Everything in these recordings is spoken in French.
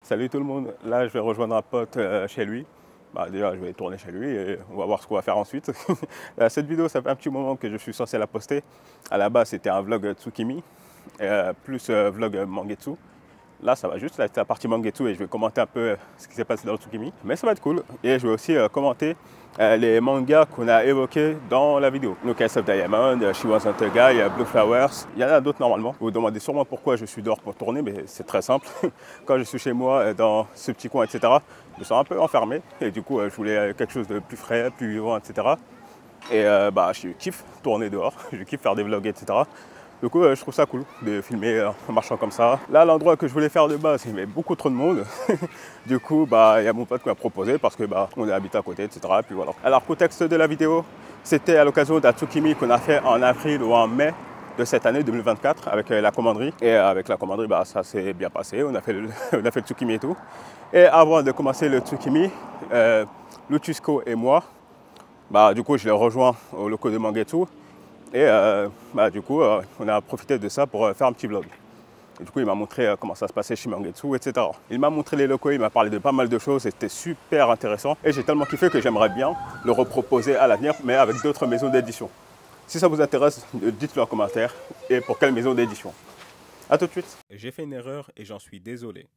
Salut tout le monde, là je vais rejoindre un pote chez lui. Déjà je vais tourner chez lui et on va voir ce qu'on va faire ensuite. Cette vidéo ça fait un petit moment que je suis censé la poster. À la base c'était un vlog Tsukimi, plus vlog Mangetsu. Là ça va juste être la partie Mangetsu et je vais commenter un peu ce qui s'est passé dans le Tsukimi. Mais ça va être cool et je vais aussi commenter les mangas qu'on a évoqués dans la vidéo. Donc Case of Diamond, She Wasn't a Guy, Blue Flowers, il y en a d'autres normalement. Vous vous demandez sûrement pourquoi je suis dehors pour tourner, mais c'est très simple. Quand je suis chez moi, dans ce petit coin, etc., je me sens un peu enfermé. Et du coup, je voulais quelque chose de plus frais, plus vivant, etc. Et je kiffe tourner dehors, je kiffe faire des vlogs, etc. Du coup, je trouve ça cool de filmer en marchant comme ça. Là, l'endroit que je voulais faire de base, il y avait beaucoup trop de monde. Du coup, il y a mon pote qui m'a proposé parce que on est habité à côté, etc. Et puis voilà. Alors, contexte de la vidéo, c'était à l'occasion d'un Tsukimi qu'on a fait en avril ou en mai de cette année 2024 avec la commanderie. Et avec la commanderie, ça s'est bien passé. On a fait le Tsukimi et tout. Et avant de commencer le Tsukimi, Luchusco et moi, du coup, je l'ai rejoint au locaux de Mangetsu. Et du coup, on a profité de ça pour faire un petit vlog. Et du coup, il m'a montré comment ça se passait chez Mangetsu, etc. Il m'a montré les locaux, il m'a parlé de pas mal de choses, c'était super intéressant. Et j'ai tellement kiffé que j'aimerais bien le reproposer à l'avenir, mais avec d'autres maisons d'édition. Si ça vous intéresse, dites-le en commentaire et pour quelle maison d'édition. A tout de suite. J'ai fait une erreur et j'en suis désolé.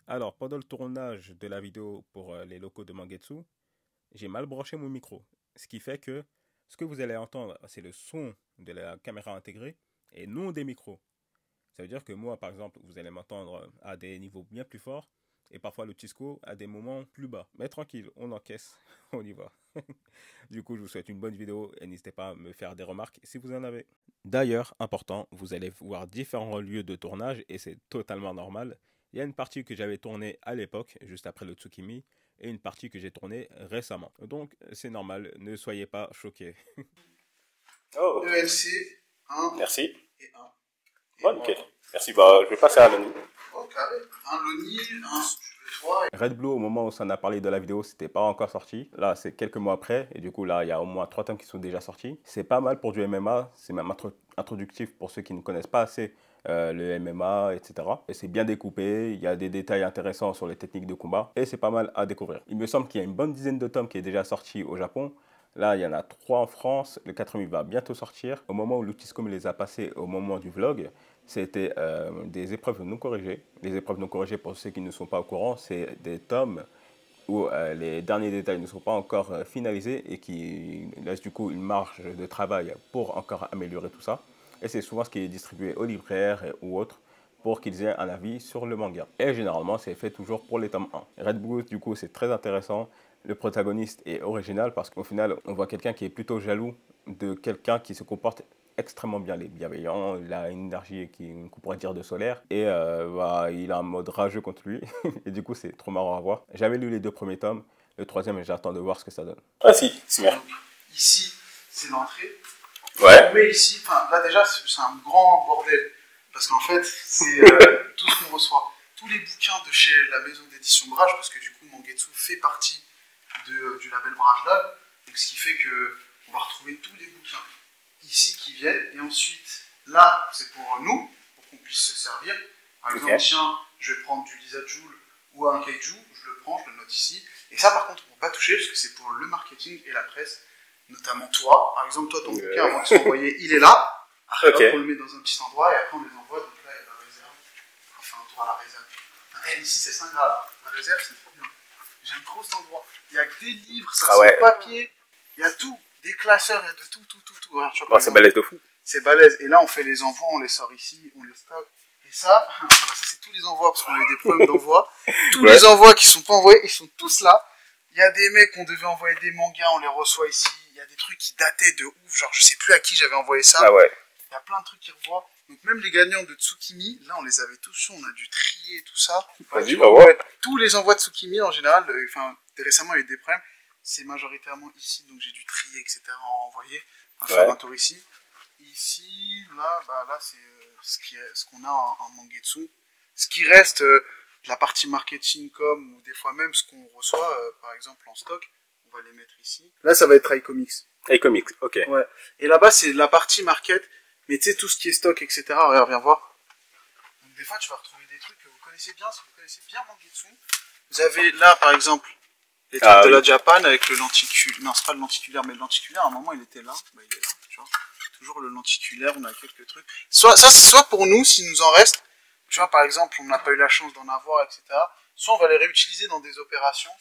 Alors, pendant le tournage de la vidéo pour les locaux de Mangetsu, j'ai mal branché mon micro. Ce qui fait que ce que vous allez entendre, c'est le son de la caméra intégrée et non des micros. Ça veut dire que moi, par exemple, vous allez m'entendre à des niveaux bien plus forts et parfois le Tisco à des moments plus bas. Mais tranquille, on encaisse, on y va. Du coup, je vous souhaite une bonne vidéo et n'hésitez pas à me faire des remarques si vous en avez. D'ailleurs, important, vous allez voir différents lieux de tournage et c'est totalement normal. Il y a une partie que j'avais tournée à l'époque, juste après le Tsukimi, et une partie que j'ai tournée récemment. Donc, c'est normal, ne soyez pas choqués. Oh, ELC, 1 Merci. et 1. Bon, nickel. Merci, je vais passer à Loni. Oh, carré. Un Loni, un 3. Red Blue, au moment où ça en a parlé de la vidéo, c'était pas encore sorti. Là, c'est quelques mois après. Et du coup, là, il y a au moins 3 tomes qui sont déjà sortis. C'est pas mal pour du MMA. C'est même introductif pour ceux qui ne connaissent pas assez le MMA, etc. Et c'est bien découpé. Il y a des détails intéressants sur les techniques de combat. Et c'est pas mal à découvrir. Il me semble qu'il y a une bonne dizaine de tomes qui est déjà sorti au Japon. Là, il y en a 3 en France. Le 4e va bientôt sortir. Au moment où Lutisco me les a passés, au moment du vlog, c'était des épreuves non corrigées. Les épreuves non corrigées, pour ceux qui ne sont pas au courant, c'est des tomes où les derniers détails ne sont pas encore finalisés et qui laissent du coup une marge de travail pour encore améliorer tout ça. Et c'est souvent ce qui est distribué aux libraires ou autres pour qu'ils aient un avis sur le manga. Et généralement, c'est fait toujours pour les tomes 1. Red Blue, du coup, c'est très intéressant. Le protagoniste est original parce qu'au final, on voit quelqu'un qui est plutôt jaloux de quelqu'un qui se comporte extrêmement bien, il est bienveillant, il a une énergie qu'on pourrait dire de solaire et il a un mode rageux contre lui et du coup c'est trop marrant à voir. J'avais lu les 2 premiers tomes, le 3e j'attends de voir ce que ça donne. Ah si, c'est bien. Ici, c'est l'entrée. Ouais. Mais ici, là déjà c'est un grand bordel parce qu'en fait c'est tout ce qu'on reçoit. Tous les bouquins de chez la maison d'édition Brage, parce que du coup Mangetsu fait partie du label Brage Lab, donc ce qui fait que on va retrouver tous les bouquins ici qui viennent, et ensuite là c'est pour nous, pour qu'on puisse se servir. Par exemple, tiens, je vais prendre du Lisa Joule ou un Kaiju, je le prends, je le note ici, et ça par contre on ne peut pas toucher parce que c'est pour le marketing et la presse, notamment toi. Par exemple, toi ton bouquin avant de s'envoyer, il est là. Après, on le met dans un petit endroit et après on les envoie, donc là il y a la réserve, enfin on tourne à la réserve. Et ici c'est 5 gras, la réserve c'est trop bien. J'aime trop cet endroit. Il y a que des livres, ça c'est papier, il y a tout, des classeurs, il y a de tout. C'est balèze de fou. C'est balèze. Et là on fait les envois, on les sort ici, on les stocke. Et ça c'est tous les envois parce qu'on a eu des problèmes d'envoi. Tous les envois qui sont pas envoyés, ils sont tous là. Il y a des mecs, on devait envoyer des mangas, on les reçoit ici. Il y a des trucs qui dataient de ouf, genre je sais plus à qui j'avais envoyé ça. Ah ouais. Il y a plein de trucs qui revoient. Donc même les gagnants de Tsukimi, là on les avait tous sur, on a dû trier tout ça. Vas-y, ouais. Tous les envois de Tsukimi en général, récemment il y a eu des problèmes, c'est majoritairement ici, donc j'ai dû trier, etc. en envoyer. Faire un tour ici. Ici, là c'est ce qu'on a en Mangetsu. Ce qui reste, la partie marketing com, ou des fois même ce qu'on reçoit, par exemple en stock, on va les mettre ici. Là ça va être iComics. iComics, ok. Ouais. Et là-bas c'est la partie market, mais tu sais tout ce qui est stock, etc. Regarde, viens voir. Donc des fois, tu vas retrouver des trucs que vous connaissez bien, si vous connaissez bien Mangetsu. Vous avez là, par exemple, les trucs de la Japan avec le lenticulaire. Non, c'est pas le lenticulaire, mais le lenticulaire, à un moment, il était là. Bah, il est là, tu vois. Toujours le lenticulaire, on a quelques trucs. Ça, c'est soit pour nous, s'il nous en reste. Tu vois, par exemple, on n'a pas eu la chance d'en avoir, etc. Soit on va les réutiliser dans des opérations.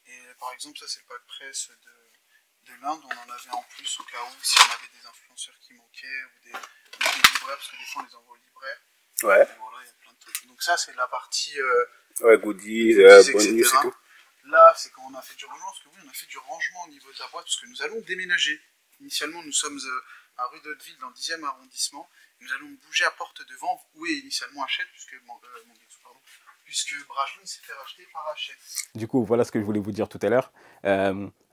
Et par exemple, ça, c'est le pack presse de l'Inde. On en avait en plus au cas où, si on avait des influenceurs qui manquaient, ou des libraires, parce que des fois, on les envoie aux libraires. Ouais. Et voilà, il y a plein de trucs. Donc ça, c'est la partie... Ouais, goodies, etc. bonus et tout. Là, c'est quand on a fait du rangement, parce que oui, on a fait du rangement au niveau de la boîte, parce que nous allons déménager. Initialement, nous sommes à rue d'Hauteville, dans le 10e arrondissement. Nous allons bouger à Porte de Vente, où est initialement Hachette, puisque Brajlon s'est fait racheter par Hachette. Du coup, voilà ce que je voulais vous dire tout à l'heure.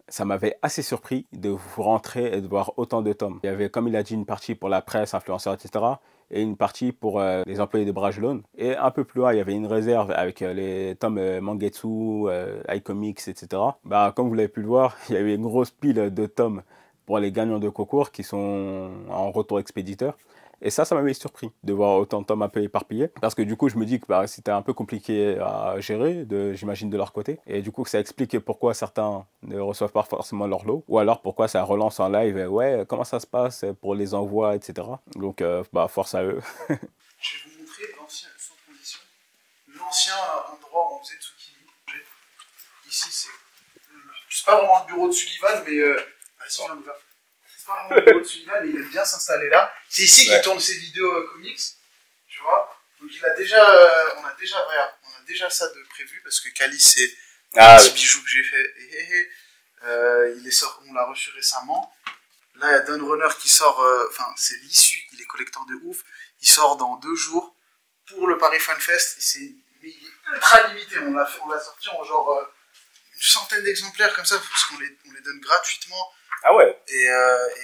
Ça m'avait assez surpris de vous rentrer et de voir autant de tomes. Il y avait, comme il a dit, une partie pour la presse, influenceurs, etc. Et une partie pour les employés de Brajlon. Et un peu plus loin, il y avait une réserve avec les tomes Mangetsu, iComics, etc. Bah, comme vous l'avez pu le voir, il y avait une grosse pile de tomes pour les gagnants de concours qui sont en retour expéditeur. Et ça m'avait surpris de voir autant de tomes un peu éparpillés. Parce que du coup, je me dis que bah, c'était un peu compliqué à gérer, j'imagine, de leur côté. Et du coup, ça explique pourquoi certains ne reçoivent pas forcément leur lot. Ou alors pourquoi ça relance en live. Ouais, comment ça se passe pour les envois, etc. Donc, bah, force à eux. Je vais vous montrer l'ancien, sans transition, l'ancien endroit où on faisait Tsukimi. Ici, c'est pas vraiment le bureau de Sullivan, mais... vas-y, viens, on y va. C'est pas vraiment le bureau de Sullivan, mais il aime bien s'installer là. C'est ici qu'il tourne ses vidéos comics, tu vois. Donc il a déjà, on a déjà ça de prévu, parce que Kali, c'est un petit bijou que j'ai fait. On l'a reçu récemment. Là, il y a Don Runner qui sort, c'est l'issue, il est collecteur de ouf. Il sort dans 2 jours pour le Paris Fan Fest. Mais il est ultra limité. On l'a sorti en genre une centaine d'exemplaires comme ça, parce qu'on les donne gratuitement. Ah ouais. Et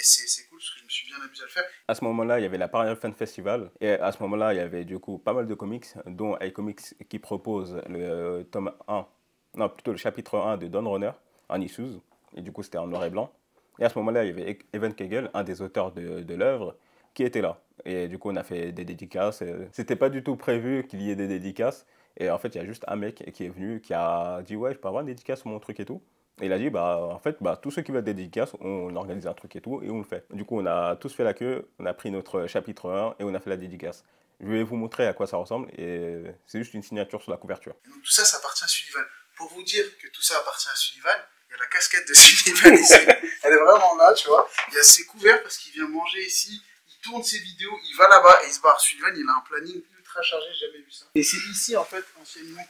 c'est cool, parce que je me suis bien amusé à le faire. À ce moment-là, il y avait la Paris Fan Festival. Et à ce moment-là, il y avait du coup pas mal de comics, dont iComics qui propose le tome 1, non, plutôt le chapitre 1 de Don Runner en issues. Et du coup, c'était en noir et blanc. Et à ce moment-là, il y avait Evan Kegel, un des auteurs de l'œuvre, qui était là. Et du coup, on a fait des dédicaces. C'était pas du tout prévu qu'il y ait des dédicaces. Et en fait, il y a juste un mec qui est venu, qui a dit ouais, je peux avoir une dédicace sur mon truc et tout. Et il a dit, bah, en fait, bah, tous ceux qui veulent des dédicaces, on organise un truc et tout, et on le fait. Du coup, on a tous fait la queue, on a pris notre chapitre 1 et on a fait la dédicace. Je vais vous montrer à quoi ça ressemble, et c'est juste une signature sur la couverture. Et donc tout ça, ça appartient à Sullivan. Pour vous dire que tout ça appartient à Sullivan, il y a la casquette de Sullivan ici. Elle est vraiment là, tu vois. Il y a ses couverts parce qu'il vient manger ici, il tourne ses vidéos, il va là-bas et il se barre. Sullivan, il a un planning ultra chargé, j'ai jamais vu ça. Et c'est ici, en fait, anciennement,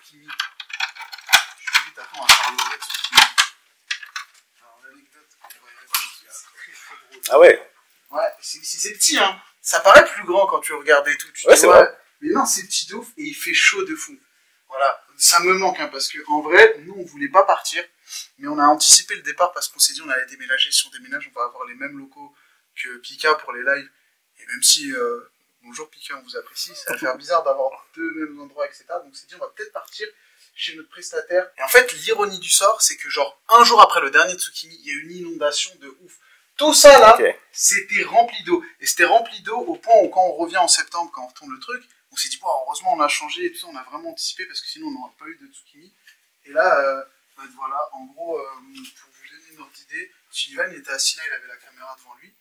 Tsukimi. Après, on va parler de Tsukimi. Alors, l'anecdote, c'est très drôle. Ah ouais? Ouais, c'est petit, hein. Ça paraît plus grand quand tu regardes et tout. Ouais, c'est vrai. Mais non, c'est petit de ouf et il fait chaud de fou. Voilà, ça me manque, hein, parce qu'en vrai, nous, on voulait pas partir, mais on a anticipé le départ parce qu'on s'est dit on allait déménager. Si on déménage, on va avoir les mêmes locaux que Pika pour les lives. Et même si, bonjour Pika, on vous apprécie, ça va faire bizarre d'avoir 2 mêmes endroits, etc. Donc on s'est dit on va peut-être partir chez notre prestataire. Et en fait, l'ironie du sort, c'est que genre, un jour après le dernier Tsukimi, il y a eu une inondation de ouf. Tout ça là, c'était rempli d'eau. Et c'était rempli d'eau au point où quand on revient en septembre, quand on retourne le truc, on s'est dit, oh, heureusement on a changé et tout ça, on a vraiment anticipé parce que sinon on n'aurait pas eu de Tsukimi. Et là, voilà, en gros, pour vous donner une ordre d'idée, Sullivan il était assis là, il avait la caméra devant lui.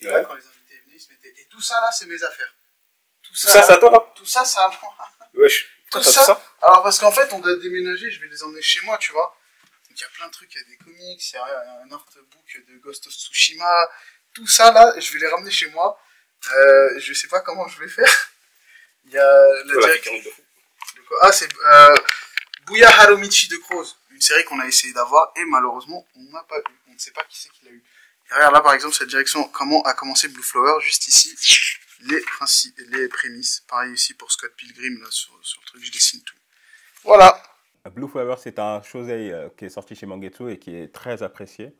Et là, quand les invités venaient, ils se mettaient. Et tout ça là, c'est mes affaires. Tout ça, c'est à toi? Tout ça, c'est à moi. Wesh. Tout ça. Alors parce qu'en fait, on doit déménager, je vais les emmener chez moi, tu vois. Donc il y a plein de trucs, il y a des comics, il y a un artbook de Ghost of Tsushima. Tout ça là, je vais les ramener chez moi. Je sais pas comment je vais faire. Il y a la direction. Ah, c'est Bouya Harumichi de Croze, une série qu'on a essayé d'avoir et malheureusement on n'a pas eu. On ne sait pas qui c'est qui l'a eu. Et regarde là par exemple cette direction, comment a commencé Blue Flower, juste ici, les prémices. Pareil ici pour Scott Pilgrim, là sur le truc, je dessine tout. Voilà. Blue Flower, c'est un shosei qui est sorti chez Mangetsu et qui est très apprécié,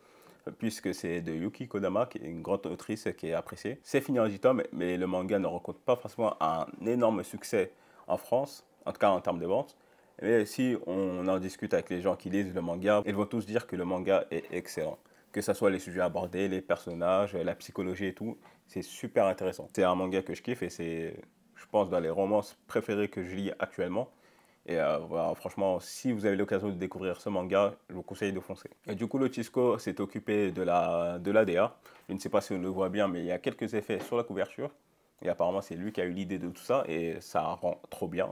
puisque c'est de Yuki Kodama, qui est une grande autrice qui est appréciée. C'est fini en 10 tomes, mais le manga ne rencontre pas forcément un énorme succès en France, en tout cas en termes de vente. Mais si on en discute avec les gens qui lisent le manga, ils vont tous dire que le manga est excellent. Que ce soit les sujets abordés, les personnages, la psychologie et tout, c'est super intéressant. C'est un manga que je kiffe et je pense, dans les romances préférées que je lis actuellement. Et voilà, franchement, si vous avez l'occasion de découvrir ce manga, je vous conseille de foncer. Et du coup, le Chisco s'est occupé de l'ADA. Je ne sais pas si on le voit bien, mais il y a quelques effets sur la couverture. Et apparemment, c'est lui qui a eu l'idée de tout ça et ça rend trop bien.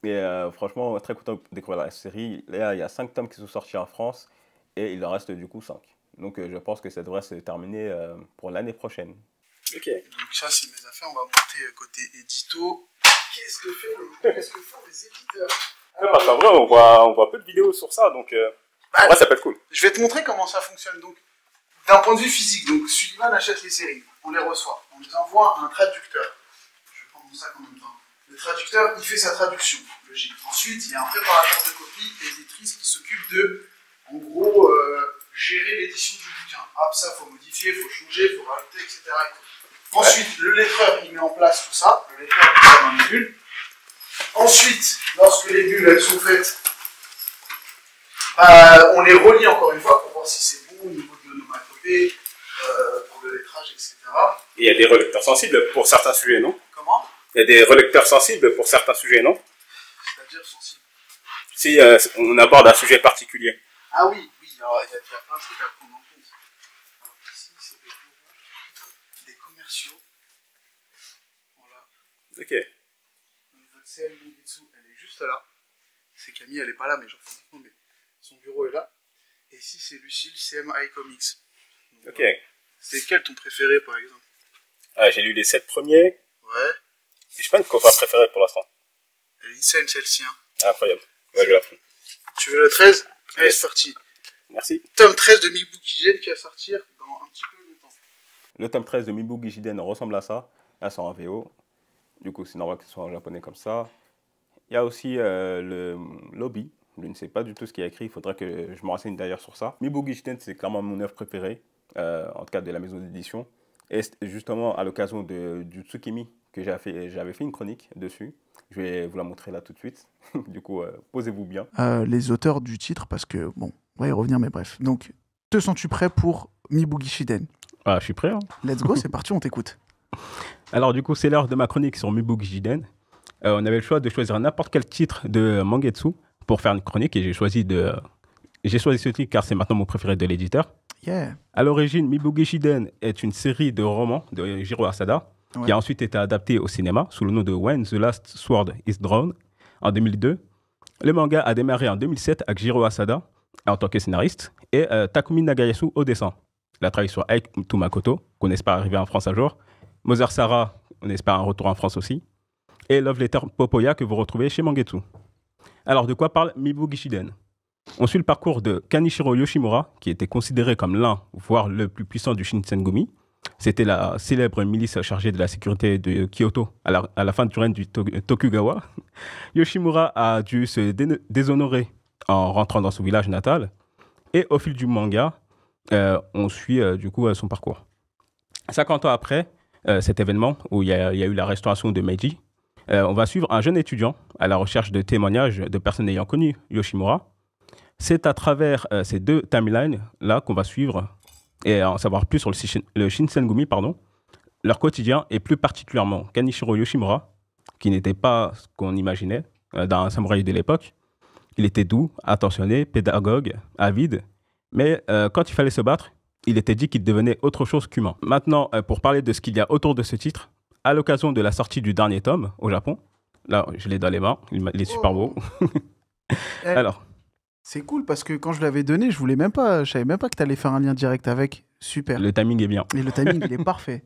Et franchement, très content de découvrir la série. Là, il y a 5 tomes qui sont sortis en France et il en reste du coup 5. Donc je pense que ça devrait se terminer pour l'année prochaine. Ok. Donc ça, c'est mes affaires. On va monter côté édito. Qu'est-ce que font les éditeurs? Parce qu'en vrai, on voit peu de vidéos sur ça, donc en vrai, ça peut être cool. Je vais te montrer comment ça fonctionne. Donc, d'un point de vue physique, donc Sullivan achète les séries, on les reçoit, on les envoie à un traducteur. Je vais prendre mon sac en même temps. Le traducteur, il fait sa traduction, logique. Ensuite, il y a un préparateur de copie et éditrice qui s'occupe de, en gros, gérer l'édition du bouquin. Hop, ça, faut modifier, faut changer, faut rajouter, etc. Ensuite, le lettreur, il met en place tout ça. Le lettreur, il met dans les bulles. Ensuite, lorsque les bulles, elles sont faites, on les relie encore une fois pour voir si c'est bon au niveau de l'onomatopée, pour le lettrage, etc. Et il y a des relecteurs sensibles pour certains sujets, non? Comment? Il y a des relecteurs sensibles pour certains sujets, non? C'est-à-dire sensible. Si on aborde un sujet particulier. Ah oui, alors il y a plein de trucs à prendre en compte. Alors ici, c'est des bureaux, des commerciaux. Voilà. Ok. Notre CM Mongetsu, elle est juste là. C'est Camille, elle est pas là, mais j'en fais un peu, mais son bureau est là. Et ici, c'est Lucille, CMI Comics. Donc, ok. voilà. C'est quel ton préféré, par exemple? J'ai lu les 7 premiers. Ouais. Et je pas une cover préférée pour l'instant. Elle est insane, celle-ci. Hein. Incroyable. Ouais, je la fous. Tu veux le 13? Allez, c'est parti. Merci. Tome 13 de Mibuki Jiden qui va sortir dans un petit peu de temps. Le tome 13 de Mibuki Jiden ressemble à ça. Là, c'est en VO. Du coup, c'est normal que ce soit en japonais comme ça. Il y a aussi le lobby. Je ne sais pas du tout ce qu'il y a écrit. Il faudrait que je me renseigne d'ailleurs sur ça. Mibuki Jiden, c'est clairement mon œuvre préférée, en tout cas de la maison d'édition. Et justement, à l'occasion du Tsukimi, que j'avais fait une chronique dessus. Je vais vous la montrer là tout de suite. Du coup, posez-vous bien. Les auteurs du titre, parce que, bon, on va y revenir, mais bref. Donc, te sens-tu prêt pour Mibuki Jiden? Ah, je suis prêt. Hein. Let's go, c'est parti, on t'écoute. Alors, du coup, c'est l'heure de ma chronique sur Mibuki Jiden. On avait le choix de choisir n'importe quel titre de Mangetsu pour faire une chronique et j'ai choisi ce titre car c'est maintenant mon préféré de l'éditeur. Yeah. À l'origine, Mibuki Jiden est une série de romans de Jiro Asada qui a ensuite été adaptée au cinéma sous le nom de When the Last Sword is Drawn en 2002. Le manga a démarré en 2007 avec Jiro Asada en tant que scénariste et Takumi Nagayasu au dessin. Il a travaillé sur Aiku Makoto, qu'on espère arriver en France un jour. Mother Sarah, on espère un retour en France aussi. Et Love Letter Popoya que vous retrouvez chez Mangetsu. Alors, de quoi parle Mibuki Jiden? On suit le parcours de Kanishiro Yoshimura, qui était considéré comme l'un, voire le plus puissant du Shinsengumi. C'était la célèbre milice chargée de la sécurité de Kyoto à la fin du règne du Tokugawa. Yoshimura a dû se déshonorer en rentrant dans son village natal. Et au fil du manga, on suit du coup son parcours. 50 ans après cet événement, où il y a eu la restauration de Meiji, on va suivre un jeune étudiant à la recherche de témoignages de personnes ayant connu Yoshimura. C'est à travers ces deux timelines-là qu'on va suivre et en savoir plus sur le Shinsengumi, leur quotidien, et plus particulièrement Kanishiro Yoshimura, qui n'était pas ce qu'on imaginait d'un samouraï de l'époque. Il était doux, attentionné, pédagogue, avide, mais quand il fallait se battre, il était dit qu'il devenait autre chose qu'humain. Maintenant, pour parler de ce qu'il y a autour de ce titre, à l'occasion de la sortie du dernier tome au Japon, là, je l'ai dans les mains, il est super beau. Alors... C'est cool parce que quand je l'avais donné, je savais même pas que tu allais faire un lien direct avec. Super. Le timing est bien. Et le timing, il est parfait.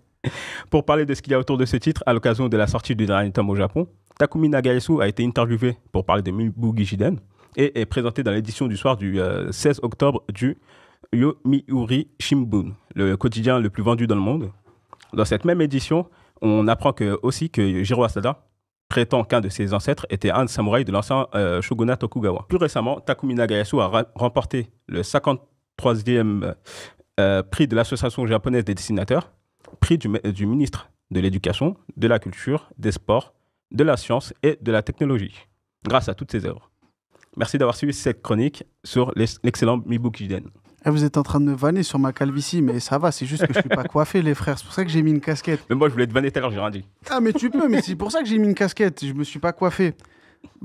Pour parler de ce qu'il y a autour de ce titre, à l'occasion de la sortie du dernier tome au Japon, Takumi Nagayasu a été interviewé pour parler de Mibuki Jiden et est présenté dans l'édition du soir du 16 octobre du Yomiuri Shimbun, le quotidien le plus vendu dans le monde. Dans cette même édition, on apprend aussi que Jiro Asada prétend qu'un de ses ancêtres était un samouraï de l'ancien shogunat Tokugawa. Plus récemment, Takumi Nagayasu a remporté le 53e prix de l'Association japonaise des dessinateurs, prix du ministre de l'Éducation, de la Culture, des Sports, de la Science et de la Technologie, grâce à toutes ses œuvres. Merci d'avoir suivi cette chronique sur l'excellent Mibuki Jiden. Ah, vous êtes en train de me vanner sur ma calvitie, mais ça va, c'est juste que je suis pas coiffé, les frères. C'est pour ça que j'ai mis une casquette. Mais moi, je voulais te vanner tout à l'heure, j'ai rien dit. Ah, mais tu peux, mais c'est pour ça que j'ai mis une casquette. Je me suis pas coiffé.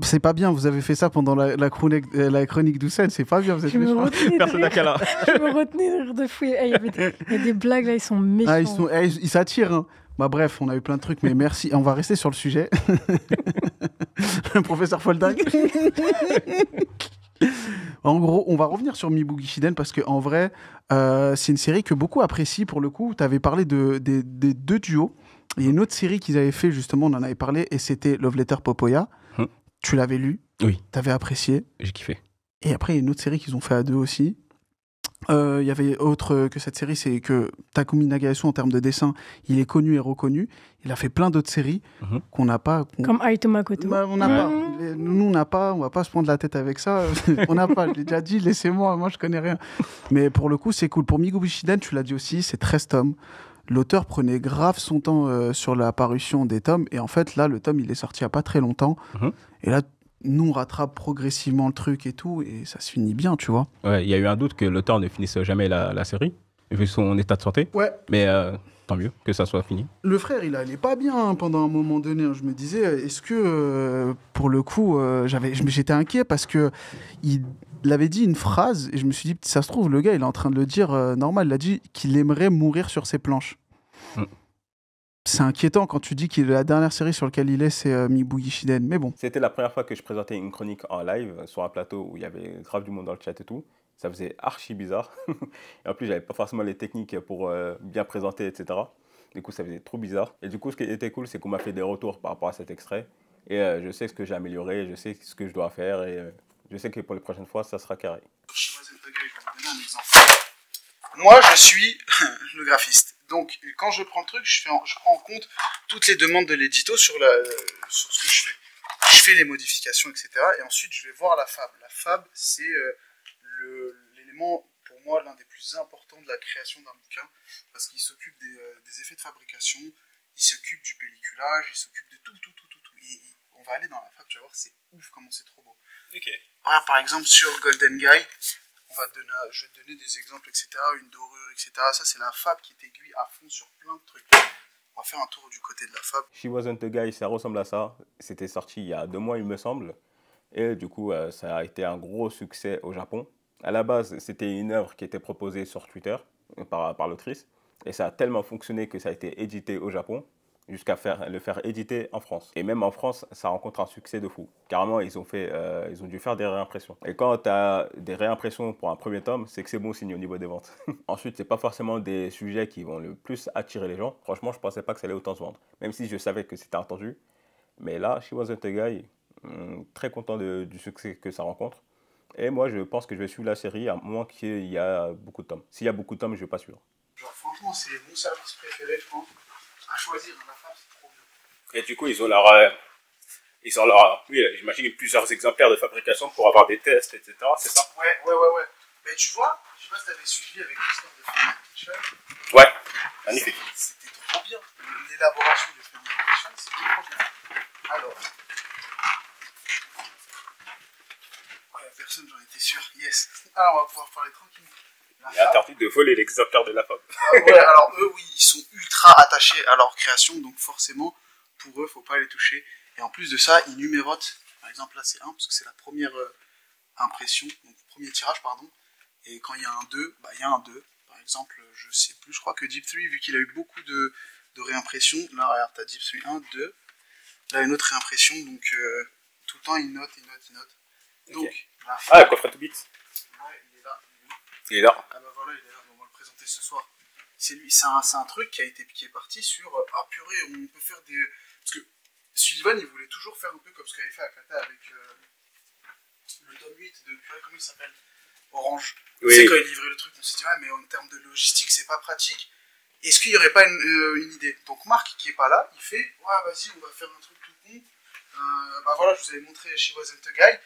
C'est pas bien, vous avez fait ça pendant la chronique d'Houssen, c'est pas bien, vous êtes méchants. Personne n'a qu'à là. Je me retenais de rire de fou. Il y a des blagues là, ils sont méchants. Ah, ils s'attirent. Hein. Bah bref, on a eu plein de trucs, mais merci. On va rester sur le sujet. Professeur Foldag. En gros, on va revenir sur Miboogie Shiden parce qu'en vrai, c'est une série que beaucoup apprécient pour le coup. Tu avais parlé des deux duos. Il y a une autre série qu'ils avaient fait, justement, on en avait parlé, et c'était Love Letter Popoya. Tu l'avais lu. Oui. Tu avais apprécié. J'ai kiffé. Et après, il y a une autre série qu'ils ont fait à deux aussi. Il y avait autre que cette série, c'est que Takumi Nagayasu, en termes de dessin, il est connu et reconnu. Il a fait plein d'autres séries qu'on n'a pas. Comme Aito Makoto. Bah, on n'a pas. Nous, on n'a pas. On va pas se prendre la tête avec ça. On n'a pas. Je l'ai déjà dit, laissez-moi. Moi, je connais rien. Mais pour le coup, c'est cool. Pour Miboogie Shiden, tu l'as dit aussi, c'est 13 tomes. L'auteur prenait grave son temps sur la parution des tomes. Et en fait, là, le tome, il est sorti il n'y a pas très longtemps. Et là, nous, on rattrape progressivement le truc et tout. Et ça se finit bien, tu vois. Ouais, il y a eu un doute que l'auteur ne finisse jamais la série, vu son état de santé. Ouais. Mais tant mieux que ça soit fini. Le frère, il allait pas bien hein, pendant un moment donné. Hein. Je me disais, est-ce que, pour le coup, j'étais inquiet parce que il avait dit une phrase et je me suis dit, ça se trouve, le gars, il est en train de le dire normal. Il a dit qu'il aimerait mourir sur ses planches. C'est inquiétant quand tu dis que la dernière série sur laquelle il est, c'est Miboogie Shiden. Mais bon. C'était la première fois que je présentais une chronique en live sur un plateau où il y avait grave du monde dans le chat et tout. Ça faisait archi bizarre. Et en plus, j'avais pas forcément les techniques pour bien présenter, etc. Du coup, ça faisait trop bizarre. Et du coup, ce qui était cool, c'est qu'on m'a fait des retours par rapport à cet extrait. Et je sais ce que j'ai amélioré, je sais ce que je dois faire. Et je sais que pour les prochaines fois, ça sera carré. Moi, je suis le graphiste. Donc, quand je prends le truc, je prends en compte toutes les demandes de l'édito sur ce que je fais. Je fais les modifications, etc. Et ensuite, je vais voir la fab. La fab, c'est l'élément, pour moi, l'un des plus importants de la création d'un bouquin, parce qu'il s'occupe des effets de fabrication, il s'occupe du pelliculage, il s'occupe de tout. Et on va aller dans la fab, tu vas voir, c'est ouf comment c'est trop beau. Ok. Ah, par exemple, sur Golden Guy, je vais te donner des exemples, etc. Une dorure, etc. Ça, c'est la fab qui t'aiguille à fond sur plein de trucs. On va faire un tour du côté de la fab. She Wasn't a Guy, ça ressemble à ça. C'était sorti il y a 2 mois, il me semble. Et du coup, ça a été un gros succès au Japon. À la base, c'était une œuvre qui était proposée sur Twitter par l'autrice. Et ça a tellement fonctionné que ça a été édité au Japon, jusqu'à le faire éditer en France. Et même en France, ça rencontre un succès de fou. Carrément, ils ont dû faire des réimpressions. Et quand tu as des réimpressions pour un premier tome, c'est que c'est bon signe au niveau des ventes. Ensuite, c'est pas forcément des sujets qui vont le plus attirer les gens. Franchement, je pensais pas que ça allait autant se vendre. Même si je savais que c'était attendu. Mais là, She Wasn't a Guy, très content du succès que ça rencontre. Et moi, je pense que je vais suivre la série, à moins qu'il y a beaucoup de tomes. S'il y a beaucoup de tomes, je vais pas suivre. Genre, franchement, c'est mon service préféré, je pense. À choisir, la fab, c'est trop bien. Et du coup, ils ont oui, j'imagine plusieurs exemplaires de fabrication pour avoir des tests, etc. C'est ça? Ouais. Mais tu vois, je sais pas si t'avais suivi avec l'histoire de Family Edition. Ouais, magnifique. C'était trop bien. L'élaboration de Family Edition, c'était trop bien. Alors. Ouais, personne, j'en étais sûr. Yes. Alors, on va pouvoir parler tranquillement. Il est interdit de voler l'exemplaire de la femme. Ouais, alors eux, oui, ils sont ultra attachés à leur création, donc forcément, pour eux, faut pas les toucher. Et en plus de ça, ils numérotent. Par exemple, là, c'est 1, parce que c'est la première impression, donc premier tirage, pardon. Et quand il y a un 2, bah, il y a un 2. Par exemple, je sais plus, je crois que Deep 3, vu qu'il a eu beaucoup de réimpressions, là, regarde, t'as Deep 3 1, 2. Là, une autre réimpression, donc tout le temps, il note. Donc, okay. La le coffret to bits. Ouais, il est là. Il est là. Ah bah voilà, il est là, on va le présenter ce soir. C'est lui, c'est un truc qui est parti sur ah purée, on peut faire des. Parce que Sullivan, il voulait toujours faire un peu comme ce qu'avait fait Akata avec le tome 8 de purée, comment il s'appelle, Orange. Oui. C'est quand il livrait le truc, on s'est dit, ouais, mais en termes de logistique, c'est pas pratique. Est-ce qu'il n'y aurait pas une idée? Donc Marc, qui est pas là, il fait, ouais, vas-y, on va faire un truc tout con. Bah voilà, je vous avais montré She Wasn't a Guy.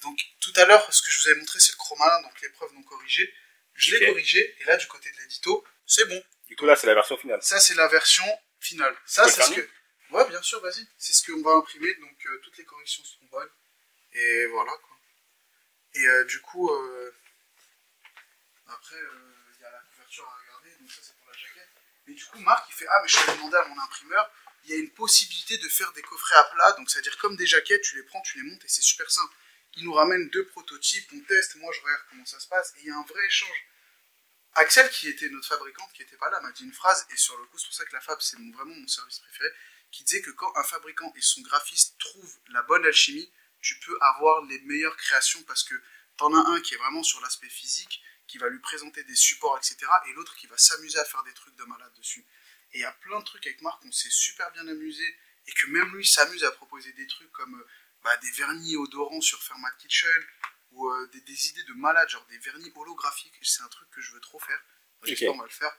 Donc tout à l'heure, ce que je vous avais montré, c'est le chroma, donc l'épreuve non corrigée. Je l'ai corrigé, et là, du côté de l'édito, c'est bon. Du coup, là, c'est la version finale. Ça, c'est la version finale. Ça, c'est ce que. Ouais, bien sûr, vas-y. C'est ce qu'on va imprimer, donc toutes les corrections seront bonnes. Et voilà, quoi. Et du coup, Après, il y a la couverture à regarder, donc ça c'est pour la jaquette. Mais du coup, Marc, il fait, ah, mais je vais demander à mon imprimeur, il y a une possibilité de faire des coffrets à plat, donc c'est-à-dire comme des jaquettes, tu les prends, tu les montes, et c'est super simple. Il nous ramène 2 prototypes, on teste, moi je regarde comment ça se passe, et il y a un vrai échange. Axel, qui était notre fabricante, qui n'était pas là, m'a dit une phrase, et sur le coup, c'est pour ça que la fab, c'est vraiment mon service préféré, qui disait que quand un fabricant et son graphiste trouvent la bonne alchimie, tu peux avoir les meilleures créations, parce que t'en as un qui est vraiment sur l'aspect physique, qui va lui présenter des supports, etc., et l'autre qui va s'amuser à faire des trucs de malade dessus. Et il y a plein de trucs avec Marc, on s'est super bien amusé, et que même lui s'amuse à proposer des trucs comme des vernis odorants sur Fermat Kitchen, ou des idées de malade, genre des vernis holographiques, c'est un truc que je veux trop faire. J'espère qu'on va le faire.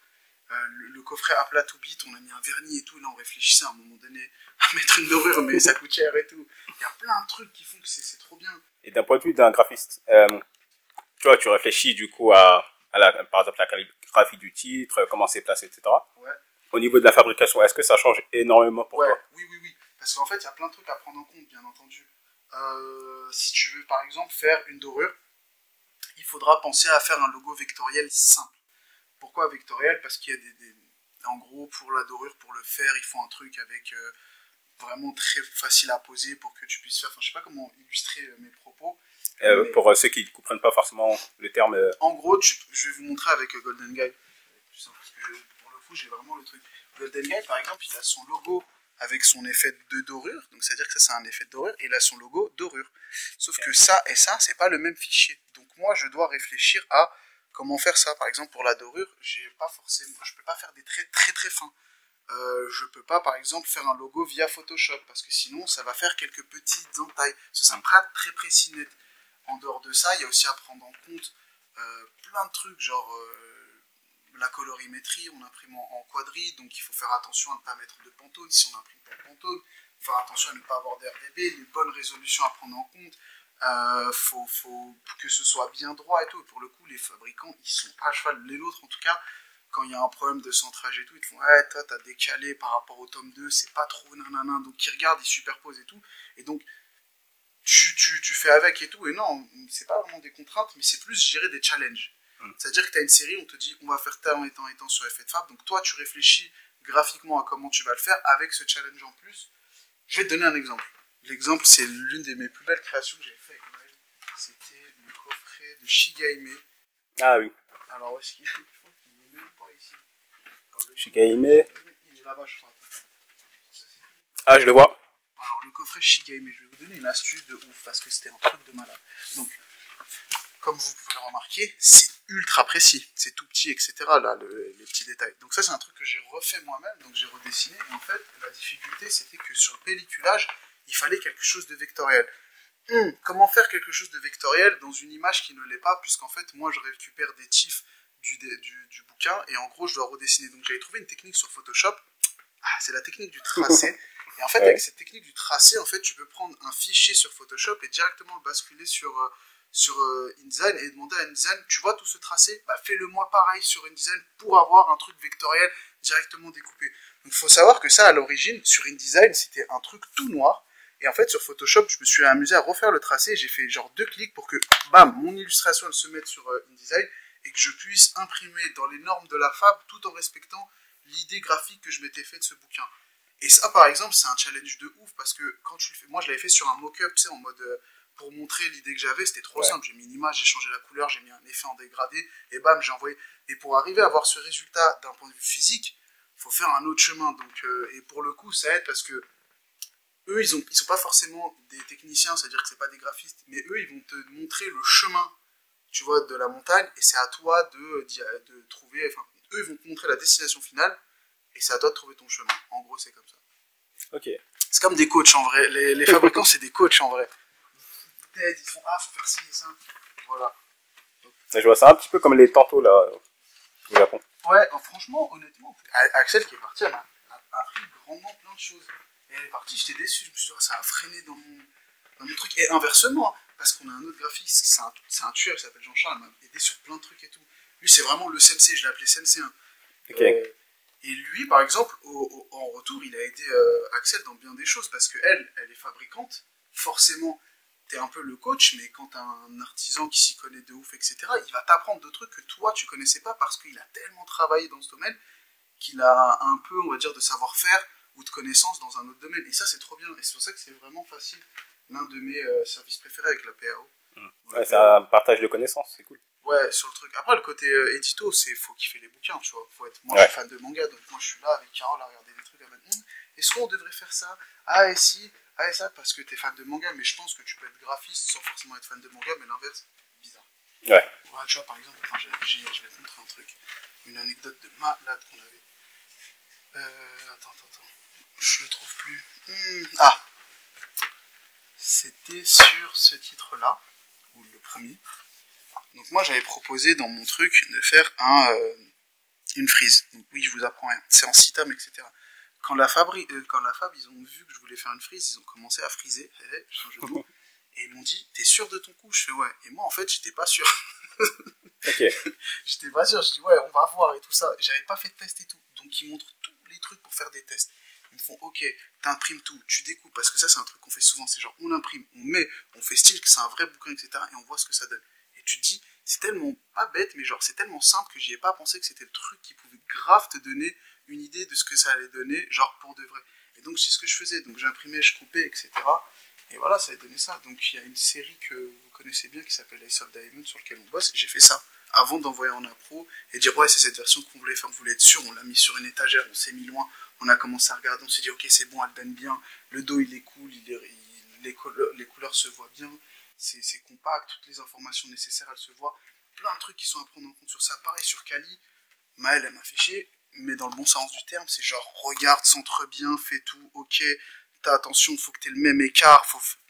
Le coffret à plat to bit, on a mis un vernis et tout, là on réfléchissait à un moment donné à mettre une dorure, mais ça coûte cher et tout. Il y a plein de trucs qui font que c'est trop bien. Et d'un point de vue d'un graphiste, tu vois, tu réfléchis du coup par exemple, la calligraphie du titre, comment c'est placé, etc. Ouais. Au niveau de la fabrication, est-ce que ça change énormément pour toi? Oui. Parce qu'en fait, il y a plein de trucs à prendre en compte, bien entendu. Si tu veux, par exemple, faire une dorure, il faudra penser à faire un logo vectoriel simple. Pourquoi vectoriel? Parce qu'il y a en gros, pour la dorure, pour le faire, il faut un truc avec vraiment très facile à poser pour que tu puisses faire... Enfin, je sais pas comment illustrer mes propos. Pour ceux qui ne comprennent pas forcément le terme... En gros, je vais vous montrer avec Golden Guy. Parce que pour le coup, j'ai vraiment le truc. Golden Guy, par exemple, il a son logo avec son effet de dorure, donc c'est-à-dire que ça c'est un effet de dorure, et il a son logo dorure. Sauf que ça et ça, c'est pas le même fichier. Donc moi, je dois réfléchir à comment faire ça. Par exemple, pour la dorure, je peux pas faire des traits très très fins. Je peux pas, par exemple, faire un logo via Photoshop, parce que sinon, ça va faire quelques petites entailles. Ce sera pas très précis net. En dehors de ça, il y a aussi à prendre en compte plein de trucs, genre la colorimétrie, on imprime en quadri, donc il faut faire attention à ne pas mettre de Pantone si on imprime pas Pantone, il faut faire attention à ne pas avoir d'RGB, les bonnes résolutions à prendre en compte, faut que ce soit bien droit et tout, et pour le coup les fabricants ils sont à cheval, les nôtres en tout cas, quand il y a un problème de centrage et tout, ils te font ouais toi t'as décalé par rapport au tome 2, c'est pas trop nanana, donc ils regardent, ils superposent et tout, et donc tu fais avec et tout, et non, c'est pas vraiment des contraintes, mais c'est plus gérer des challenges. C'est-à-dire que tu as une série, on te dit on va faire tel et tant sur effet de fab, donc toi tu réfléchis graphiquement à comment tu vas le faire avec ce challenge en plus. Je vais te donner un exemple. L'exemple, c'est l'une de mes plus belles créations que j'ai fait avec Maël. C'était le coffret de Shigaime. Ah oui. Alors où est-ce qu'il est? Je crois qu'il n'est même pas ici. Shigaime. Il est là-bas, je crois. Ah, je le vois. Alors le coffret Shigaime, je vais vous donner une astuce de ouf parce que c'était un truc de malade. Donc, comme vous pouvez le remarquer, c'est ultra précis, c'est tout petit, etc. Là, les petits détails. Donc ça, c'est un truc que j'ai refait moi-même, donc j'ai redessiné. Et en fait, la difficulté, c'était que sur le pelliculage, il fallait quelque chose de vectoriel. Comment faire quelque chose de vectoriel dans une image qui ne l'est pas, puisqu'en fait, moi, je récupère des tifs du bouquin, et en gros, je dois redessiner. Donc j'avais trouvé une technique sur Photoshop, c'est la technique du tracé. Et en fait, avec cette technique du tracé, en fait, tu peux prendre un fichier sur Photoshop et directement le basculer sur InDesign et demander à InDesign, tu vois tout ce tracé, fais-le moi pareil sur InDesign pour avoir un truc vectoriel directement découpé. Donc il faut savoir que ça, à l'origine, sur InDesign, c'était un truc tout noir. Et en fait, sur Photoshop, je me suis amusé à refaire le tracé et j'ai fait genre 2 clics pour que, bam, mon illustration elle se mette sur InDesign et que je puisse imprimer dans les normes de la fab tout en respectant l'idée graphique que je m'étais fait de ce bouquin. Et ça, par exemple, c'est un challenge de ouf parce que quand tu le fais, moi je l'avais fait sur un mock-up, tu sais, en mode pour montrer l'idée que j'avais, c'était trop simple. J'ai mis une image, j'ai changé la couleur, j'ai mis un effet en dégradé et bam, j'ai envoyé. Et pour arriver à avoir ce résultat d'un point de vue physique, il faut faire un autre chemin. Donc, et pour le coup, ça aide parce que eux, ils sont pas forcément des techniciens, c'est-à-dire que c'est pas des graphistes, mais eux, ils vont te montrer le chemin, tu vois, de la montagne, et c'est à toi de trouver, enfin, eux, ils vont te montrer la destination finale, et c'est à toi de trouver ton chemin. En gros, c'est comme ça. Ok. C'est comme des coachs, en vrai. Les fabricants, c'est des coachs, en vrai. Ils font, faut faire ci et ça. Voilà. Donc, je vois ça un petit peu comme les tantôt, là, au Japon. Ouais, franchement, honnêtement, Axel qui est parti, elle a appris grandement plein de choses. Et elle est partie, j'étais déçu, je me suis dit, ça a freiné dans mon truc. Et inversement, parce qu'on a un autre graphiste, c'est un tueur, il s'appelle Jean-Charles, il m'a aidé sur plein de trucs et tout. Lui, c'est vraiment le sensei, je l'ai appelé sensei. Hein. Okay. Et lui, par exemple, en retour, il a aidé Axel dans bien des choses, parce qu'elle est fabricante, forcément, t'es un peu le coach, mais quand t'as un artisan qui s'y connaît de ouf, etc., il va t'apprendre de trucs que toi, tu connaissais pas parce qu'il a tellement travaillé dans ce domaine qu'il a un peu, on va dire, de savoir-faire ou de connaissances dans un autre domaine. Et ça, c'est trop bien. Et c'est pour ça que c'est vraiment facile. L'un de mes services préférés avec la PAO. Ouais, c'est un partage de connaissances, c'est cool. Ouais, sur le truc. Après, le côté édito, c'est faut kiffer les bouquins, tu vois. Faut être... Moi, Ouais. je suis fan de manga, donc moi, je suis là avec Carole à regarder des trucs à mettre. Est-ce qu'on devrait faire ça? Ah, et si? Ah, et ça, parce que t'es fan de manga, mais je pense que tu peux être graphiste sans forcément être fan de manga, mais l'inverse, bizarre. Ouais. Ouais, tu vois, par exemple, attends, je vais te montrer un truc. Une anecdote de malade qu'on avait. Attends. Je le trouve plus. Ah! C'était sur ce titre-là, ou le premier. Donc moi j'avais proposé dans mon truc de faire une frise. Donc oui, je vous apprends rien. C'est en Citam, etc. Quand la Fab, ils ont vu que je voulais faire une frise, ils ont commencé à friser. Je change de mot. Et ils m'ont dit, t'es sûr de ton coup? Je fais ouais. Et moi en fait, j'étais pas sûr. Ok. J'étais pas sûr. Je dis ouais, on va voir et tout ça. J'avais pas fait de test et tout. Donc ils montrent tous les trucs pour faire des tests. Ils me font ok, t'imprimes tout, tu découpes. Parce que ça, c'est un truc qu'on fait souvent. C'est genre, on imprime, on met, on fait style que c'est un vrai bouquin, etc. Et on voit ce que ça donne. Et tu te dis, c'est tellement pas bête, mais genre, c'est tellement simple que j'y ai pas pensé que c'était le truc qui pouvait grave te donner une idée de ce que ça allait donner, genre pour de vrai. Et donc, c'est ce que je faisais. Donc, j'imprimais, je coupais, etc. Et voilà, ça a donné ça. Donc, il y a une série que vous connaissez bien qui s'appelle Ace of Diamonds sur laquelle on bosse. Et j'ai fait ça avant d'envoyer en impro et dire ouais, c'est cette version qu'on voulait faire, on voulait être sûr. On l'a mis sur une étagère, on s'est mis loin. On a commencé à regarder, on s'est dit ok, c'est bon, elle donne bien. Le dos, il est cool, les couleurs se voient bien. C'est compact, toutes les informations nécessaires, elles se voient. Plein de trucs qui sont à prendre en compte sur ça. Pareil sur Kali, Maëlle, elle m'a fait chier, mais dans le bon sens du terme, c'est genre, regarde, centre bien, fais tout, ok, t'as attention, faut que t'aies le même écart,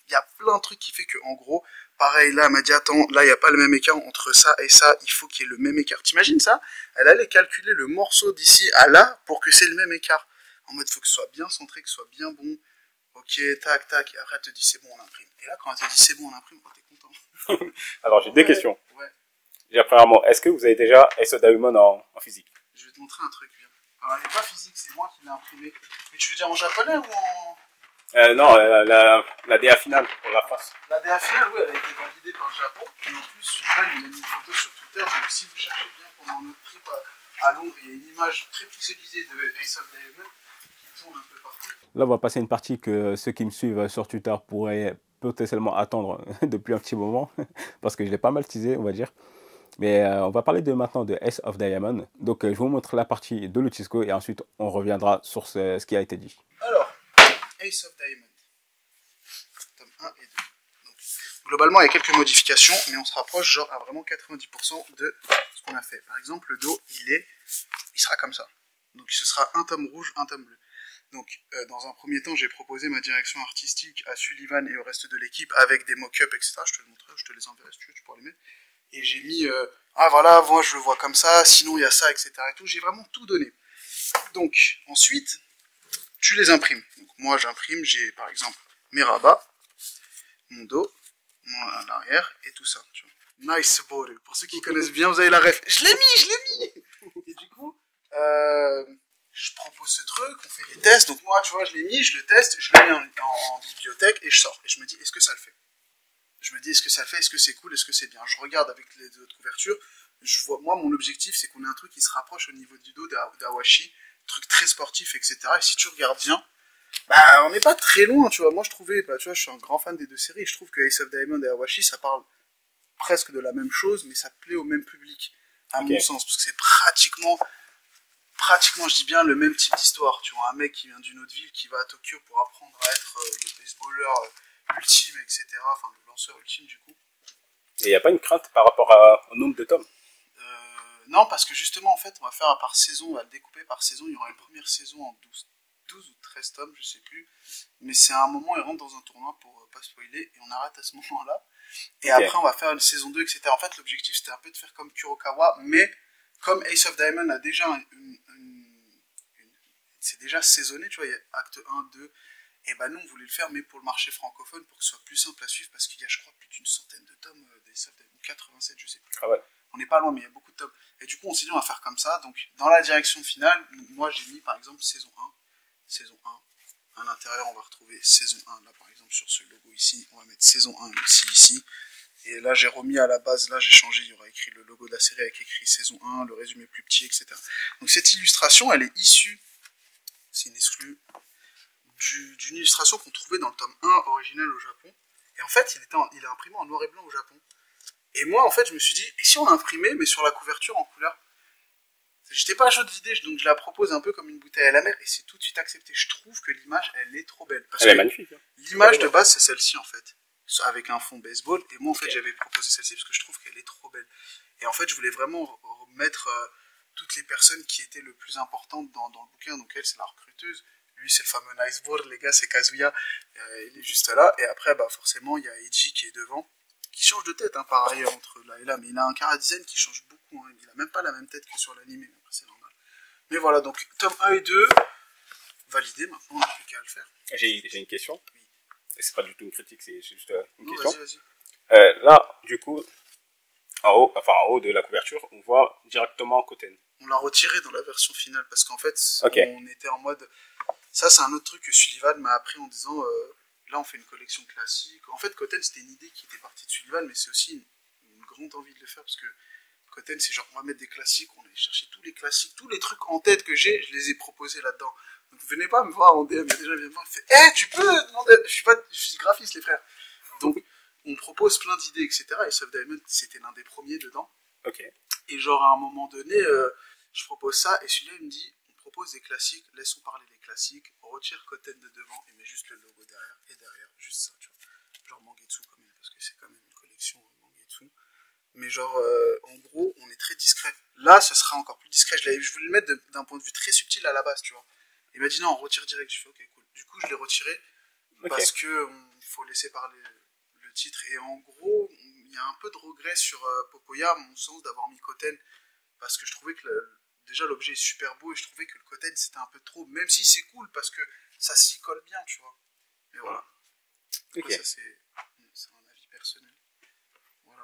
il y a plein de trucs qui fait que, en gros, pareil, là, elle m'a dit, attends, là, il n'y a pas le même écart entre ça et ça, il faut qu'il y ait le même écart. T'imagines ça? Elle allait calculer le morceau d'ici à là pour que c'est le même écart. En mode, faut que ce soit bien centré, que ce soit bien bon. Ok, tac, tac, et après elle te dit c'est bon, on imprime. Et là, quand elle te dit c'est bon, on imprime, t'es content. Alors, j'ai deux questions. Ouais. Déjà, premièrement, est-ce que vous avez déjà Ace of Diamond en physique? Je vais te montrer un truc, viens. Alors, elle n'est pas physique, c'est moi qui l'ai imprimé. Mais tu veux dire en japonais ou en... Non, la DA finale pour la face. La DA finale, oui, elle a été validée par le Japon. Et en plus, Suzanne, il a mis une photo sur Twitter. Donc, si vous cherchez bien pendant notre trip à Londres, il y a une image très pixelisée de Ace of Diamond qui tourne un peu partout. Là, on va passer une partie que ceux qui me suivent sur Twitter pourraient potentiellement attendre depuis un petit moment, parce que je l'ai pas mal teasé, on va dire. Mais on va parler maintenant de Ace of Diamond. Donc, je vous montre la partie de l'Utisco et ensuite, on reviendra sur ce qui a été dit. Alors, Ace of Diamond, tome 1 et 2. Donc, globalement, il y a quelques modifications, mais on se rapproche genre à vraiment 90% de ce qu'on a fait. Par exemple, le dos, il sera comme ça. Donc, ce sera un tome rouge, un tome bleu. Donc, dans un premier temps, j'ai proposé ma direction artistique à Sullivan et au reste de l'équipe avec des mock-ups, etc. Je te le montrerai, je te les enverrai si tu veux, tu pourras les mettre. Et j'ai mis, ah voilà, moi je le vois comme ça, sinon il y a ça, etc. Et tout. J'ai vraiment tout donné. Donc, ensuite, tu les imprimes. Donc, moi j'imprime, j'ai par exemple mes rabats, mon dos, mon arrière et tout ça. Tu vois. Nice ball. Pour ceux qui connaissent bien, vous avez la ref. Je l'ai mis. Et du coup, je propose ce truc, on fait les tests. Donc moi, tu vois, je l'ai mis, je le teste, je le mets en bibliothèque et je sors. Et je me dis, est-ce que ça le fait? Je me dis, est-ce que ça le fait? Est-ce que c'est cool? Est-ce que c'est bien? Je regarde avec les autres couvertures. Je vois, moi, mon objectif, c'est qu'on ait un truc qui se rapproche au niveau du dos d'Awashi. Truc très sportif, etc. Et si tu regardes bien, bah, on n'est pas très loin, tu vois. Moi, je trouvais, bah, tu vois, je suis un grand fan des deux séries. Je trouve que Ace of Diamond et Awashi, ça parle presque de la même chose, mais ça plaît au même public, à mon sens. Parce que c'est pratiquement, je dis bien, le même type d'histoire. Tu vois, un mec qui vient d'une autre ville, qui va à Tokyo pour apprendre à être le baseballer ultime, etc. Enfin, le lanceur ultime, du coup. Et il n'y a pas une crainte par rapport au nombre de tomes? Non, parce que justement, en fait, on va faire par saison, on va le découper par saison. Il y aura une première saison en 12 ou 13 tomes, je sais plus. Mais c'est à un moment, il rentre dans un tournoi pour pas spoiler, et on arrête à ce moment-là. Et après, on va faire une saison 2, etc. En fait, l'objectif, c'était un peu de faire comme Kurokawa, mais comme Ace of Diamond a déjà c'est déjà saisonné, tu vois, il y a acte 1, 2, et bah nous, on voulait le faire, mais pour le marché francophone, pour que ce soit plus simple à suivre, parce qu'il y a, je crois, plus d'une centaine de tomes d'Ace of Diamond, 87, je sais plus. Ah ouais. On n'est pas loin, mais il y a beaucoup de tomes. Et du coup, on s'est dit, on va faire comme ça. Donc, dans la direction finale, moi, j'ai mis, par exemple, saison 1, À l'intérieur, on va retrouver saison 1. Là, par exemple, sur ce logo ici, on va mettre saison 1 aussi ici. Et là, j'ai remis à la base, là, j'ai changé. Il y aura écrit le logo de la série avec écrit saison 1, le résumé plus petit, etc. Donc, cette illustration, elle est issue, c'est une exclue, d'une illustration qu'on trouvait dans le tome 1 original au Japon. Et en fait, il est imprimé en noir et blanc au Japon. Et moi, en fait, je me suis dit, et si on l'imprimait, mais sur la couverture en couleur? J'étais pas chaud de l'idée, donc je la propose un peu comme une bouteille à la mer, et c'est tout de suite accepté. Je trouve que l'image, elle est trop belle. Elle est magnifique. Hein. L'image de base, c'est celle-ci, en fait, avec un fond baseball, et moi, en fait, j'avais proposé celle-ci parce que je trouve qu'elle est trop belle. Et en fait, je voulais vraiment remettre toutes les personnes qui étaient le plus importantes dans le bouquin. Donc elle, c'est la recruteuse. Lui, c'est le fameux Niceboard, les gars, c'est Kazuya. Il est juste là. Et après, bah, forcément, il y a Eiji qui est devant, qui change de tête, hein, pareil, entre là et là. Mais il a un chara-design qui change beaucoup. Hein. Il a même pas la même tête que sur l'anime. Après, c'est normal. Mais voilà, donc tome 1 et 2, validé. Maintenant, on n'a plus qu'à le faire. J'ai une question. Oui. C'est pas du tout une critique, c'est juste une non, question. Vas-y. Là, du coup, en haut de la couverture, on voit directement Koten. On l'a retiré dans la version finale parce qu'en fait, okay. On était en mode... Ça, c'est un autre truc que Sullivan m'a appris en disant là, on fait une collection classique. En fait, Koten, c'était une idée qui était partie de Sullivan, mais c'est aussi une grande envie de le faire parce que Koten, c'est genre, on va mettre des classiques, on a cherché tous les classiques, tous les trucs en tête que j'ai, je les ai proposés là-dedans. Donc, venez pas me voir en DM, il y a des gens qui viennent me voir, fait, hey, tu peux demander, je suis graphiste, les frères. Donc, on propose plein d'idées, etc. Et Soft Diamond, c'était l'un des premiers dedans. Okay. Et genre, à un moment donné, je propose ça, et celui-là, il me dit, on propose des classiques, laissons parler les classiques, on retire Koten de devant, et met juste le logo derrière, et derrière, juste ça, tu vois. Genre Mangetsu quand même, parce que c'est quand même une collection Mangetsu. Mais genre, en gros, on est très discret. Là, ce sera encore plus discret. Je voulais le mettre d'un point de vue très subtil à la base, tu vois. Il m'a dit non, on retire direct. Je fais ok, cool. Du coup, je l'ai retiré, parce que faut laisser parler le titre. Et en gros, il y a un peu de regret sur Popoya, à mon sens, d'avoir mis Koten, parce que je trouvais que déjà l'objet est super beau, et je trouvais que le Koten c'était un peu trop, même si c'est cool, parce que ça s'y colle bien, tu vois. Mais voilà. Okay. Ça, c'est un avis personnel. Voilà.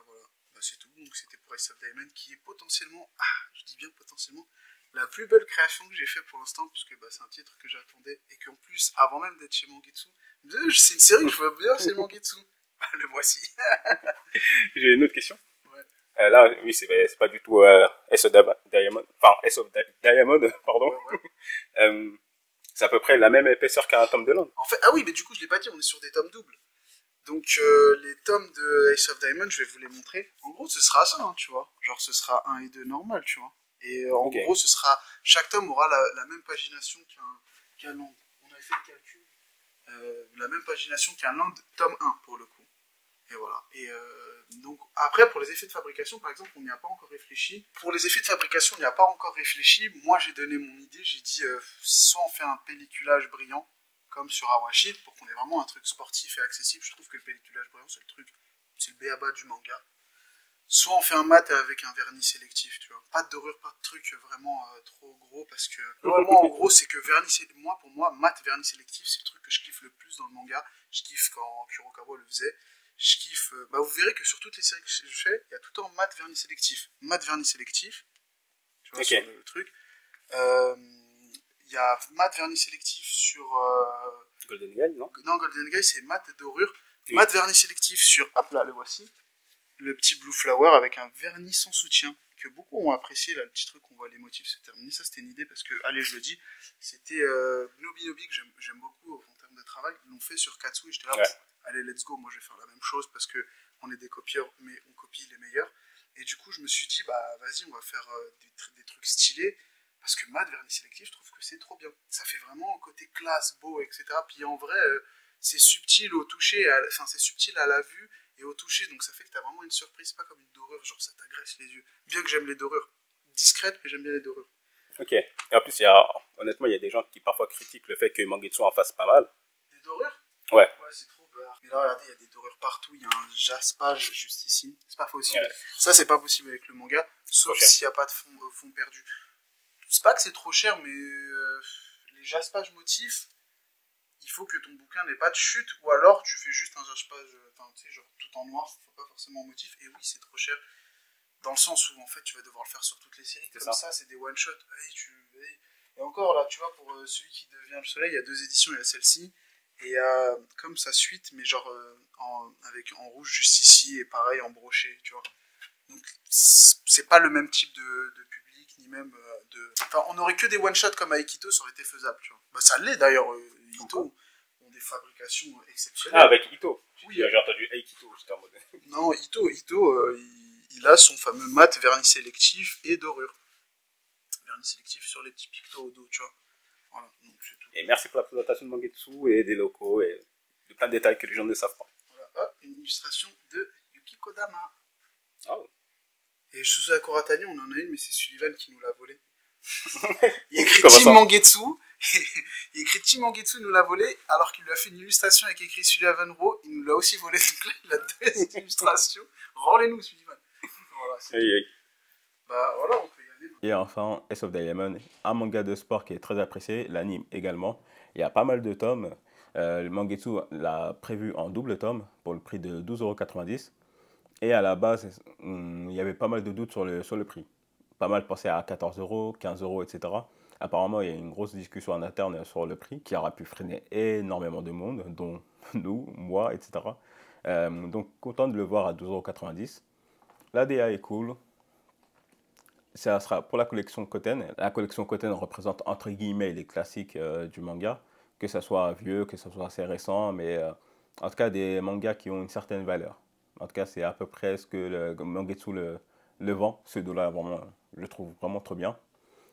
Bah, c'est tout. Donc c'était pour Ace of Diamond, qui est potentiellement, je dis bien potentiellement, la plus belle création que j'ai fait pour l'instant, puisque bah, c'est un titre que j'attendais, et qu'en plus, avant même d'être chez Mangetsu, c'est une série que je vois bien chez Mangetsu. Le voici. J'ai une autre question. Ouais. Là, oui, c'est pas du tout Ace of Diamond, enfin Ace of Diamond, pardon. Ouais. C'est à peu près la même épaisseur qu'un tome de Land. En fait, oui, mais du coup, je l'ai pas dit, on est sur des tomes doubles. Donc, les tomes de Ace of Diamond, je vais vous les montrer. En gros, ce sera ça, hein, tu vois. Genre, ce sera 1 et 2 normal, tu vois. Et en gros, ce sera... Chaque tome aura la même pagination qu'un Land. On avait fait le calcul. La même pagination qu'un Land, tome 1, pour le coup. Et voilà. Et donc, après, pour les effets de fabrication, par exemple, on n'y a pas encore réfléchi. Pour les effets de fabrication, on n'y a pas encore réfléchi. Moi, j'ai donné mon idée. J'ai dit, soit on fait un pelliculage brillant, comme sur Awashi, pour qu'on ait vraiment un truc sportif et accessible. Je trouve que le pelliculage brillant, c'est le b.a.-ba du manga. Soit on fait un mat avec un vernis sélectif, tu vois. Pas de dorure, pas de truc vraiment trop gros, parce que vraiment, en gros, c'est que pour moi, mat vernis sélectif, c'est le truc que je kiffe le plus dans le manga. Je kiffe quand Kurokawa le faisait. Je kiffe. Bah, vous verrez que sur toutes les séries que je fais, il y a tout le temps mat vernis sélectif. Mat vernis sélectif, tu vois, sur le truc. Il y a mat vernis sélectif sur Golden Guy, non? Non, Golden Guy, c'est mat et dorure. Oui. Mat vernis sélectif sur, hop là, le voici. Le petit Blue Flower avec un vernis sans soutien, que beaucoup ont apprécié, là, le petit truc, on voit les motifs se terminer. Ça, c'était une idée, parce que, allez, je le dis, c'était Nobi, que j'aime beaucoup en termes de travail. Ils l'ont fait sur Katsu, et j'étais là, allez, let's go, moi je vais faire la même chose, parce que on est des copieurs, mais on copie les meilleurs. Et du coup, je me suis dit, bah, vas-y, on va faire des trucs stylés, parce que mat vernis sélectif, je trouve que c'est trop bien. Ça fait vraiment un côté classe, beau, etc. Puis en vrai, c'est subtil au toucher, enfin, c'est subtil à la vue et au toucher, donc ça fait que t'as vraiment une surprise, pas comme une dorure, genre ça t'agresse les yeux. Bien que j'aime les dorures. Discrètes, mais j'aime bien les dorures. Ok. Et en plus, honnêtement, il y a des gens qui parfois critiquent le fait que Mangetsu en fasse pas mal. Des dorures? Ouais. Ouais, c'est trop barre. Mais là, regardez, il y a des dorures partout, il y a un jaspage juste ici. C'est pas possible. Ouais. Ça, c'est pas possible avec le manga, sauf s'il n'y a pas de fond perdu. C'est pas que c'est trop cher, mais les jaspages motifs, il faut que ton bouquin n'ait pas de chute, ou alors tu fais juste un jaspage, enfin, tu sais, genre tout en noir, faut pas forcément motif, et oui, c'est trop cher, dans le sens où, en fait, tu vas devoir le faire sur toutes les séries, comme ça, c'est des one-shot, Et encore là, tu vois, pour celui qui devient le soleil, il y a 2 éditions, il y a celle-ci, et il y a comme sa suite, mais genre avec en rouge juste ici, et pareil en broché, tu vois. Donc c'est pas le même type de public, ni même de... Enfin, on aurait que des one-shots comme avec Ito, ça aurait été faisable, tu vois. Bah ça l'est d'ailleurs, Ito ont des fabrications exceptionnelles. Ah, avec Ito. Oui. J'ai entendu Avec Ito, j'étais en mode. Non, Ito il a son fameux mat vernis sélectif et dorure. Vernis sélectif sur les petits pictos au dos, tu vois. Voilà, donc c'est tout. Et merci pour la présentation de Mangetsu et des locaux et de plein de détails que les gens ne savent pas. Voilà, hop, une illustration de Yuki Kodama. Oh. Et Shuzo Akoratani, on en a une, mais c'est Sullivan qui nous l'a volé. Il écrit Comment Team ça Mangetsu, il écrit Team Mangetsu, il nous l'a volé, alors qu'il lui a fait une illustration avec écrit Sullivan Row, il nous l'a aussi volé. Donc là, il a 2 illustrations. Rends-les-nous, Sullivan. Voilà, c'est Aïe, aïe. Bah voilà, on peut y aller. Et enfin, S of Diamond, un manga de sport qui est très apprécié, l'anime également. Il y a pas mal de tomes. Le Mangetsu l'a prévu en double tome pour le prix de 12,90 €. Et à la base, il y avait pas mal de doutes sur le prix. Pas mal pensé à 14 €, 15 €, etc. Apparemment, il y a une grosse discussion en interne sur le prix qui aura pu freiner énormément de monde, dont nous, moi, etc. Donc, content de le voir à 12,90 €. La DA est cool. Ça sera pour la collection Koten. La collection Koten représente entre guillemets les classiques du manga, que ce soit vieux, que ce soit assez récent, mais en tout cas des mangas qui ont une certaine valeur. En tout cas, c'est à peu près ce que le Mangetsu le vend. Ce dos-là, vraiment, je le trouve vraiment trop bien.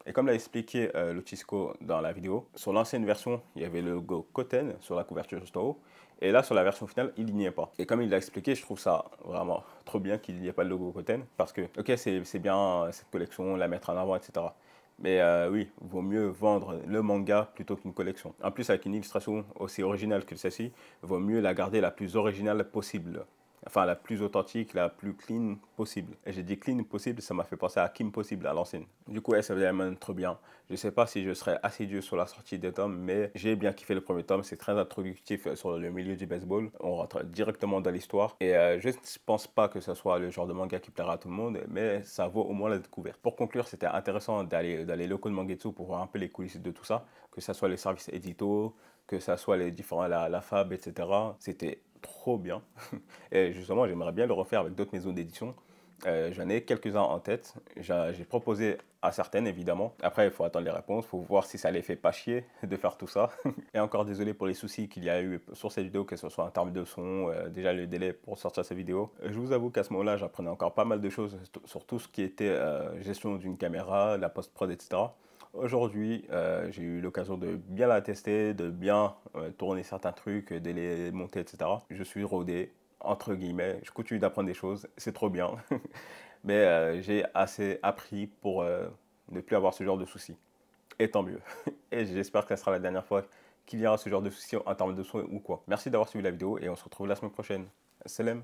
Et comme l'a expliqué Luchisco dans la vidéo, sur l'ancienne version, il y avait le logo Koten sur la couverture juste en haut. Et là, sur la version finale, il n'y est pas. Et comme il l'a expliqué, je trouve ça vraiment trop bien qu'il n'y ait pas le logo Koten. Parce que, ok, c'est bien cette collection, la mettre en avant, etc. Mais oui, il vaut mieux vendre le manga plutôt qu'une collection. En plus, avec une illustration aussi originale que celle-ci, il vaut mieux la garder la plus originale possible. Enfin, la plus authentique, la plus clean possible. Et j'ai dit clean possible, ça m'a fait penser à Kim Possible à l'ancienne. Du coup, SF Diamond, trop bien. Je ne sais pas si je serai assidu sur la sortie des tomes, mais j'ai bien kiffé le premier tome. C'est très introductif sur le milieu du baseball. On rentre directement dans l'histoire. Et je ne pense pas que ce soit le genre de manga qui plaira à tout le monde, mais ça vaut au moins la découverte. Pour conclure, c'était intéressant d'aller dans les locaux de Mangetsu pour voir un peu les coulisses de tout ça. Que ce soit les services édito, que ce soit les différents, la FAB, etc. C'était trop bien. Et justement, j'aimerais bien le refaire avec d'autres maisons d'édition. J'en ai quelques-uns en tête. J'ai proposé à certaines, évidemment. Après, il faut attendre les réponses. Il faut voir si ça les fait pas chier de faire tout ça. Et encore désolé pour les soucis qu'il y a eu sur cette vidéo, que ce soit en termes de son, déjà le délai pour sortir cette vidéo. Je vous avoue qu'à ce moment-là, j'apprenais encore pas mal de choses sur tout ce qui était gestion d'une caméra, la post-prod, etc. Aujourd'hui, j'ai eu l'occasion de bien la tester, de bien tourner certains trucs, de les monter, etc. Je suis rodé, entre guillemets, je continue d'apprendre des choses, c'est trop bien. Mais j'ai assez appris pour ne plus avoir ce genre de soucis. Et tant mieux. Et j'espère que ça sera la dernière fois qu'il y aura ce genre de soucis en termes de son ou quoi. Merci d'avoir suivi la vidéo et on se retrouve la semaine prochaine. Salam.